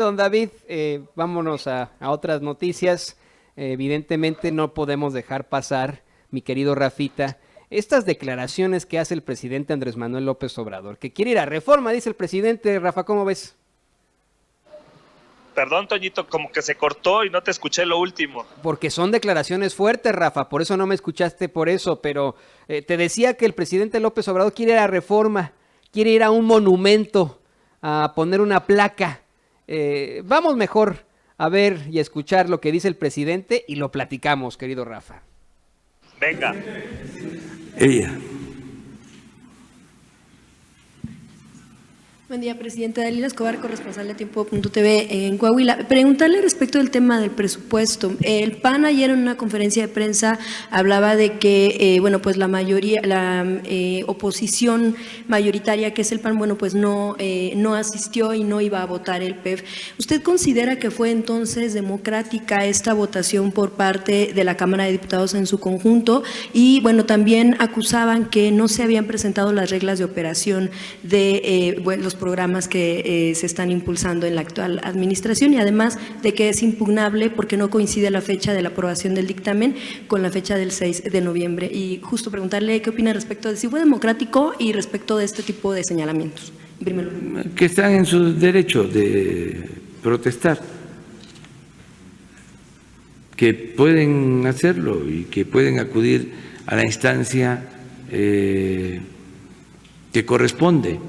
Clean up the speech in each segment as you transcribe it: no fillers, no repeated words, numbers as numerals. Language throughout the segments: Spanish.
Don David, vámonos a otras noticias. Evidentemente no podemos dejar pasar, mi querido Rafita, estas declaraciones que hace el presidente Andrés Manuel López Obrador, que quiere ir a reforma, dice el presidente. Rafa, ¿cómo ves? Perdón, Toñito, como que se cortó y no te escuché lo último. Porque son declaraciones fuertes, Rafa, por eso no me escuchaste por eso, pero te decía que el presidente López Obrador quiere ir a reforma, quiere ir a un monumento, a poner una placa. Vamos mejor a ver y a escuchar lo que dice el presidente y lo platicamos, querido Rafa. Venga. Ella. Buen día, presidente. Dalila Escobar, corresponsal de Tiempo.tv en Coahuila. Preguntarle respecto del tema del presupuesto. El PAN ayer en una conferencia de prensa hablaba de que, pues la mayoría, la oposición mayoritaria, que es el PAN, pues no asistió y no iba a votar el PEF. ¿Usted considera que fue entonces democrática esta votación por parte de la Cámara de Diputados en su conjunto? Y también acusaban que no se habían presentado las reglas de operación de los programas que se están impulsando en la actual administración, y además de que es impugnable porque no coincide la fecha de la aprobación del dictamen con la fecha del 6 de noviembre. Y justo preguntarle qué opina respecto de si fue democrático y respecto de este tipo de señalamientos. En primer lugar. Que están en su derecho de protestar, que pueden hacerlo y que pueden acudir a la instancia que corresponde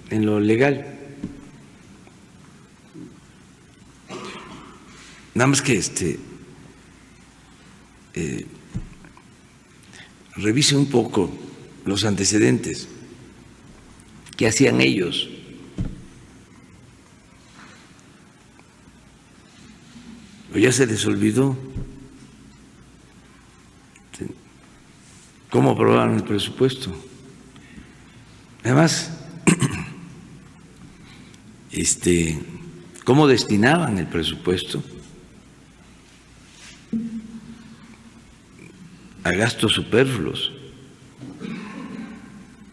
en lo legal. Nada más que revise un poco los antecedentes que hacían ellos. ¿O ya se les olvidó cómo aprobaron el presupuesto? Además, cómo destinaban el presupuesto a gastos superfluos.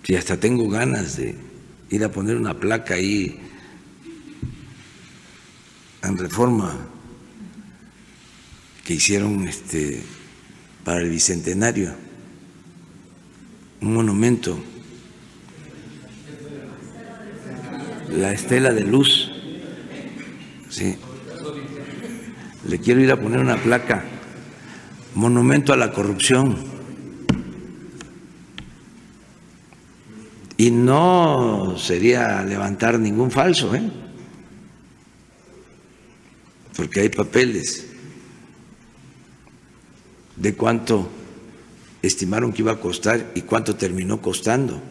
Si hasta tengo ganas de ir a poner una placa ahí en Reforma que hicieron para el Bicentenario, un monumento, la Estela de Luz. Sí. Le quiero ir a poner una placa, monumento a la corrupción. Y no sería levantar ningún falso, porque hay papeles de cuánto estimaron que iba a costar y cuánto terminó costando.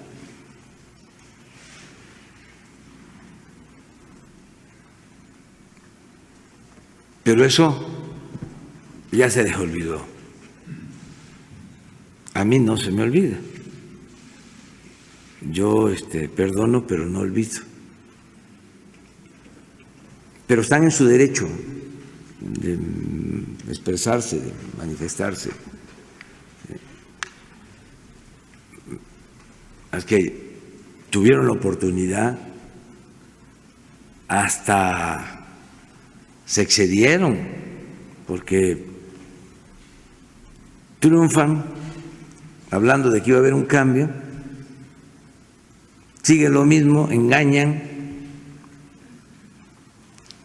Pero eso ya se les olvidó. A mí no se me olvida. Yo perdono, pero no olvido. Pero están en su derecho de expresarse, de manifestarse. Es que tuvieron la oportunidad, hasta se excedieron, porque triunfan hablando de que iba a haber un cambio, sigue lo mismo, engañan,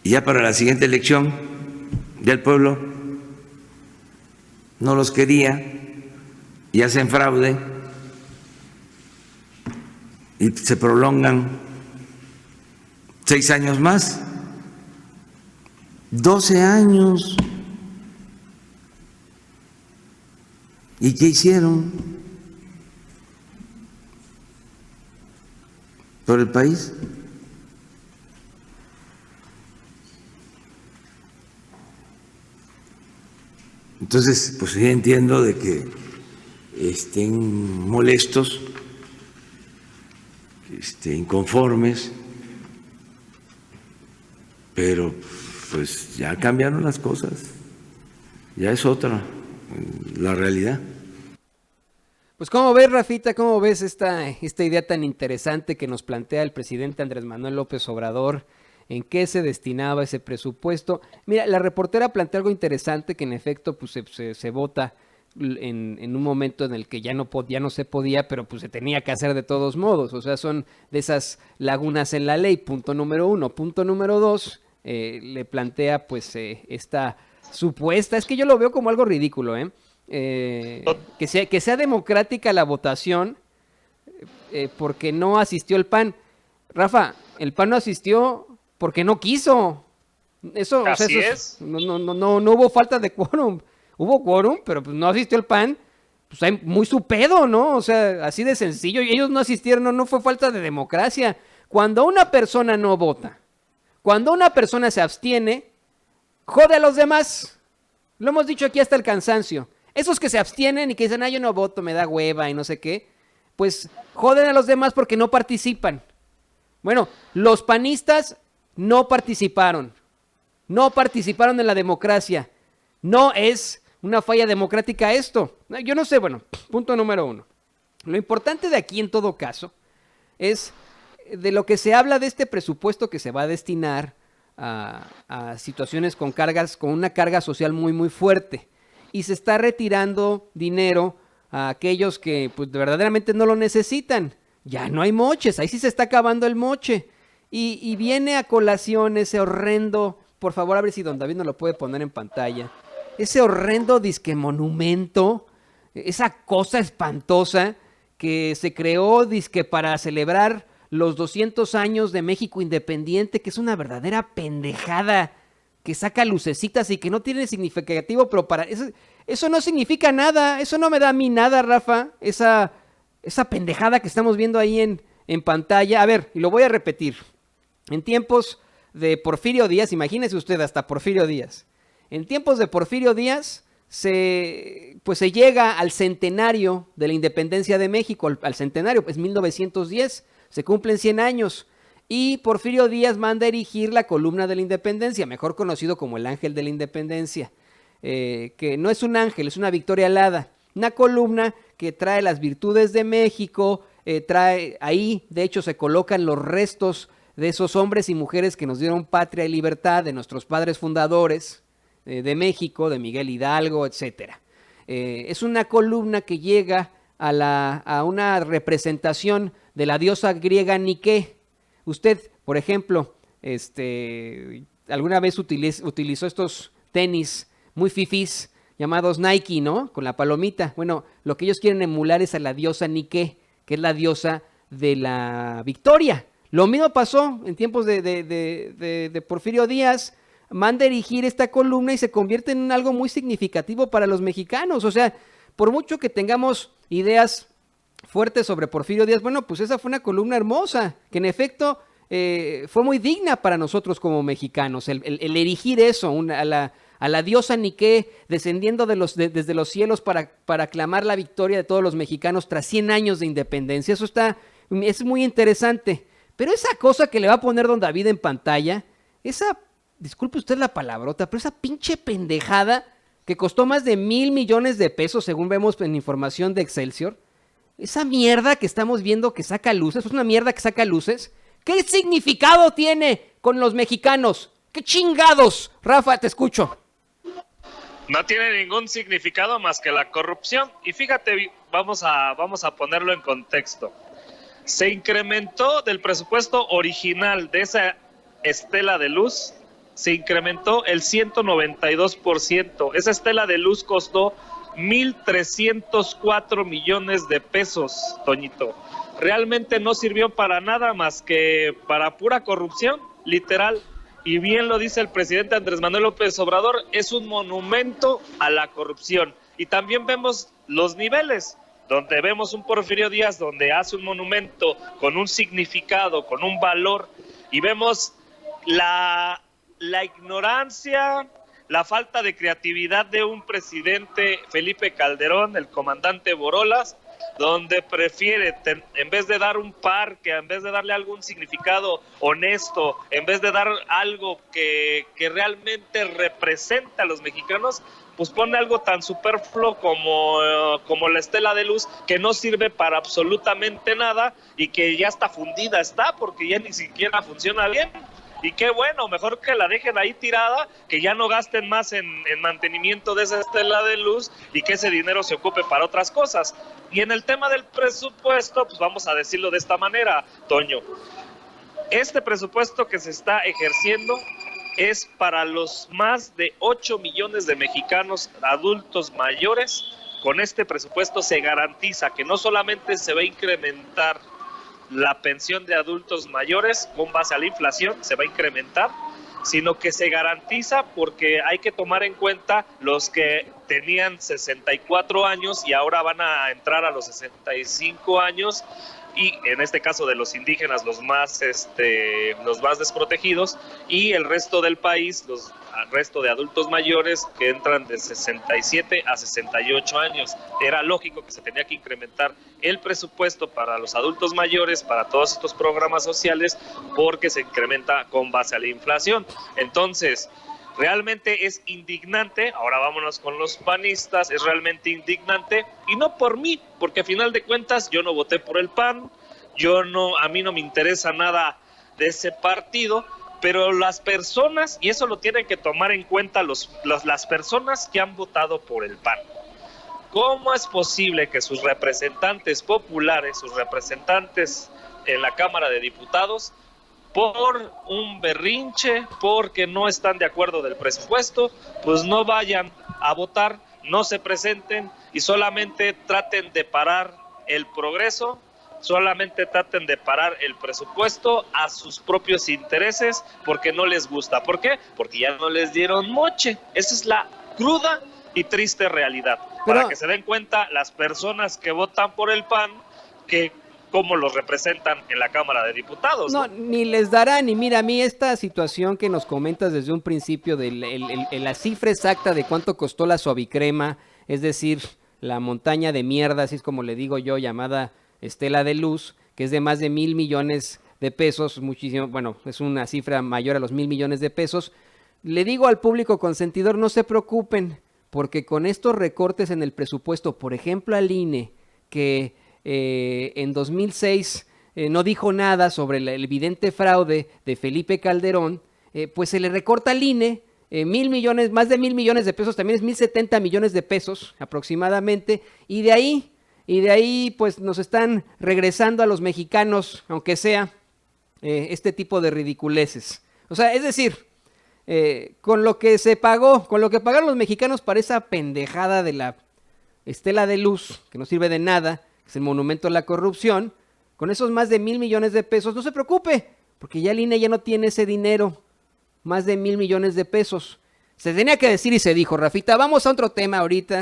y ya para la siguiente elección ya el pueblo no los quería y hacen fraude y se prolongan 6 años más, 12 años. ¿Y qué hicieron por el país? Entonces, pues sí entiendo de que estén molestos, inconformes, pero pues ya cambiaron las cosas, ya es otra la realidad. Pues ¿cómo ves, Rafita? ¿Cómo ves esta idea tan interesante que nos plantea el presidente Andrés Manuel López Obrador en qué se destinaba ese presupuesto. Mira, la reportera plantea algo interesante que en efecto pues se vota en un momento en el que ya no se podía, pero pues se tenía que hacer de todos modos. O sea, son de esas lagunas en la ley, punto número 1. Punto número 2, le plantea pues esta supuesta, es que yo lo veo como algo ridículo, que sea democrática la votación porque no asistió el PAN. Rafa, el PAN no asistió porque no quiso. Eso, Así o sea, es. No hubo falta de quórum. Hubo quórum, pero pues no asistió el PAN. Pues hay muy su pedo, ¿no? O sea, así de sencillo. Y ellos no asistieron, no fue falta de democracia. Cuando una persona no vota, cuando una persona se abstiene, jode a los demás. Lo hemos dicho aquí hasta el cansancio. Esos que se abstienen y que dicen, yo no voto, me da hueva y no sé qué, pues joden a los demás porque no participan. Bueno, los panistas no participaron en la democracia. No es una falla democrática esto. Yo no sé, bueno, punto número 1. Lo importante de aquí en todo caso es de lo que se habla de este presupuesto que se va a destinar a situaciones con una carga social muy muy fuerte, y se está retirando dinero a aquellos que pues verdaderamente no lo necesitan. Ya no hay moches, ahí sí se está acabando el moche, y viene a colación ese horrendo, por favor a ver si don David nos lo puede poner en pantalla, ese horrendo disque monumento, esa cosa espantosa que se creó disque para celebrar los 200 años de México independiente, que es una verdadera pendejada, que saca lucecitas y que no tiene significativo, pero para eso no significa nada, eso no me da a mí nada, Rafa, esa pendejada que estamos viendo ahí en pantalla. A ver, y lo voy a repetir, en tiempos de Porfirio Díaz, imagínese usted hasta Porfirio Díaz, en tiempos de Porfirio Díaz se llega al centenario de la independencia de México, al centenario, pues 1910, se cumplen 100 años, y Porfirio Díaz manda erigir la columna de la independencia, mejor conocido como el Ángel de la Independencia, que no es un ángel, es una victoria alada, una columna que trae las virtudes de México, ahí de hecho se colocan los restos de esos hombres y mujeres que nos dieron patria y libertad, de nuestros padres fundadores de México, de Miguel Hidalgo, etcétera. Es una columna que llega a una representación de la diosa griega Nike. Usted, por ejemplo, alguna vez utilizó estos tenis muy fifís llamados Nike, ¿no? Con la palomita. Bueno, lo que ellos quieren emular es a la diosa Nike, que es la diosa de la victoria. Lo mismo pasó en tiempos de Porfirio Díaz. Manda erigir esta columna y se convierte en algo muy significativo para los mexicanos. O sea, por mucho que tengamos ideas fuertes sobre Porfirio Díaz, bueno, pues esa fue una columna hermosa, que en efecto fue muy digna para nosotros como mexicanos, el erigir eso, a la diosa Nike descendiendo desde los cielos para aclamar la victoria de todos los mexicanos tras 100 años de independencia. Eso es muy interesante. Pero esa cosa que le va a poner don David en pantalla, disculpe usted la palabrota, pero esa pinche pendejada que costó más de 1,000 millones de pesos, según vemos en información de Excelsior, esa mierda que estamos viendo que saca luces, es una mierda que saca luces, ¿qué significado tiene con los mexicanos? ¿Qué chingados? Rafa, te escucho. No tiene ningún significado más que la corrupción. Y fíjate, vamos a ponerlo en contexto. Se incrementó del presupuesto original de esa estela de luz, se incrementó el 192%. Esa estela de luz costó 1,304 millones de pesos, Toñito. Realmente no sirvió para nada más que para pura corrupción, literal. Y bien lo dice el presidente Andrés Manuel López Obrador, es un monumento a la corrupción. Y también vemos los niveles, donde vemos un Porfirio Díaz donde hace un monumento con un significado, con un valor, y vemos la ignorancia, la falta de creatividad de un presidente, Felipe Calderón, el comandante Borolas, donde prefiere, en vez de dar un parque, en vez de darle algún significado honesto, en vez de dar algo que realmente representa a los mexicanos, pues pone algo tan superfluo como la estela de luz, que no sirve para absolutamente nada y que ya está fundida porque ya ni siquiera funciona bien. Y qué bueno, mejor que la dejen ahí tirada, que ya no gasten más en mantenimiento de esa estela de luz y que ese dinero se ocupe para otras cosas. Y en el tema del presupuesto, pues vamos a decirlo de esta manera, Toño. Este presupuesto que se está ejerciendo es para los más de 8 millones de mexicanos adultos mayores. Con este presupuesto se garantiza que no solamente se va a incrementar la pensión de adultos mayores con base a la inflación, se va a incrementar, sino que se garantiza porque hay que tomar en cuenta los que tenían 64 años y ahora van a entrar a los 65 años, y en este caso de los indígenas los más desprotegidos, y el resto del país, el resto de adultos mayores que entran de 67 a 68 años. Era lógico que se tenía que incrementar el presupuesto para los adultos mayores, para todos estos programas sociales, porque se incrementa con base a la inflación. Entonces, realmente es indignante, ahora vámonos con los panistas, es realmente indignante, y no por mí, porque a final de cuentas yo no voté por el PAN, a mí no me interesa nada de ese partido, pero las personas, y eso lo tienen que tomar en cuenta las personas que han votado por el PAN, ¿cómo es posible que sus representantes populares, sus representantes en la Cámara de Diputados, por un berrinche, porque no están de acuerdo del presupuesto, pues no vayan a votar, no se presenten y solamente traten de parar el progreso, solamente traten de parar el presupuesto a sus propios intereses porque no les gusta? ¿Por qué? Porque ya no les dieron moche. Esa es la cruda y triste realidad. Para que se den cuenta las personas que votan por el PAN, que cómo los representan en la Cámara de Diputados. No, ni les darán. Y mira, a mí esta situación que nos comentas desde un principio de la cifra exacta de cuánto costó la suavicrema, es decir, la montaña de mierda, así es como le digo yo, llamada estela de luz, que es de más de 1,000 millones de pesos, muchísimo, bueno, es una cifra mayor a los 1,000 millones de pesos. Le digo al público consentidor, no se preocupen, porque con estos recortes en el presupuesto, por ejemplo al INE, que en 2006 no dijo nada sobre el evidente fraude de Felipe Calderón, pues se le recorta al INE 1,000 millones, más de 1,000 millones de pesos, también es 1,070 millones de pesos aproximadamente, y de ahí pues nos están regresando a los mexicanos, aunque sea este tipo de ridiculeces. O sea, es decir, con lo que se pagó, con lo que pagaron los mexicanos para esa pendejada de la estela de luz, que no sirve de nada, es el monumento a la corrupción, con esos más de 1,000 millones de pesos, no se preocupe, porque ya el INE ya no tiene ese dinero, más de 1,000 millones de pesos. Se tenía que decir y se dijo, Rafita. Vamos a otro tema ahorita,